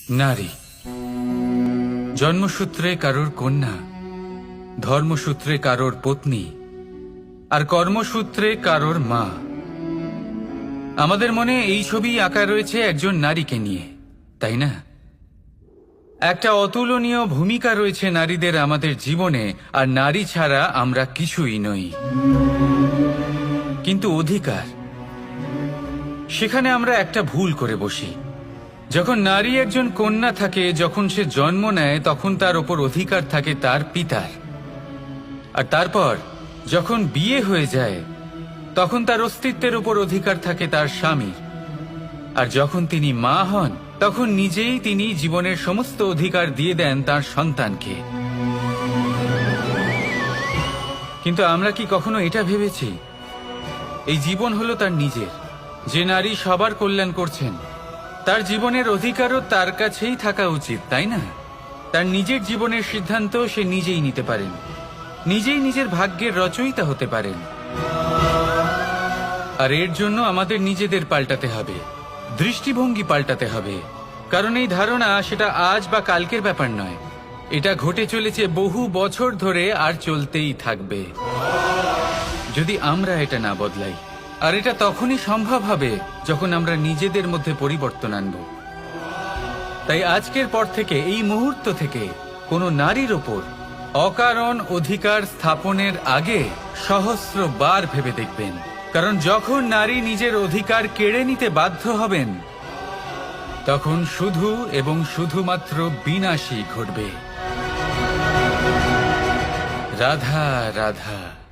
নারী জন্মসূত্রে কারোর কন্যা, ধর্মসূত্রে কারোর পত্নী, আর কর্মসূত্রে কারোর মা। আমাদের মনে এই ছবি আঁকা রয়েছে একজন নারীকে নিয়ে, তাই না? একটা অতুলনীয় ভূমিকা রয়েছে নারীদের আমাদের জীবনে, আর নারী ছাড়া আমরা কিছুই নই। কিন্তু অধিকার, সেখানে আমরা একটা ভুল করে বসি। যখন নারী একজন কন্যা থাকে, যখন সে জন্ম নেয়, তখন তার ওপর অধিকার থাকে তার পিতার। আর তারপর যখন বিয়ে হয়ে যায়, তখন তার অস্তিত্বের উপর অধিকার থাকে তার স্বামীর। আর যখন তিনি মা হন, তখন নিজেই তিনি জীবনের সমস্ত অধিকার দিয়ে দেন তার সন্তানকে। কিন্তু আমরা কি কখনো এটা ভেবেছি এই জীবন হলো তার নিজের? যে নারী সবার কল্যাণ করছেন, তার জীবনের অধিকারও তার কাছেই থাকা উচিত, তাই না? তার নিজের জীবনের সিদ্ধান্ত সে নিজেই নিতে পারেন, নিজেই নিজের ভাগ্যের রচয়িতা হতে পারেন। আর এর জন্য আমাদের নিজেদের পাল্টাতে হবে, দৃষ্টিভঙ্গি পাল্টাতে হবে। কারণ এই ধারণা সেটা আজ বা কালকের ব্যাপার নয়, এটা ঘটে চলেছে বহু বছর ধরে আর চলতেই থাকবে যদি আমরা এটা না বদলাই। আর এটা তখনই সম্ভব হবে যখন আমরা নিজেদের মধ্যে পরিবর্তন আনব। তাই আজকের পর থেকে, এই মুহূর্ত থেকে, কোনো নারীর ওপর অকারণ অধিকার স্থাপনের আগে সহস্রবার ভেবে দেখবেন। কারণ যখন নারী নিজের অধিকার কেড়ে নিতে বাধ্য হবেন, তখন শুধু এবং শুধুমাত্র বিনাশই ঘটবে। রাধা রাধা।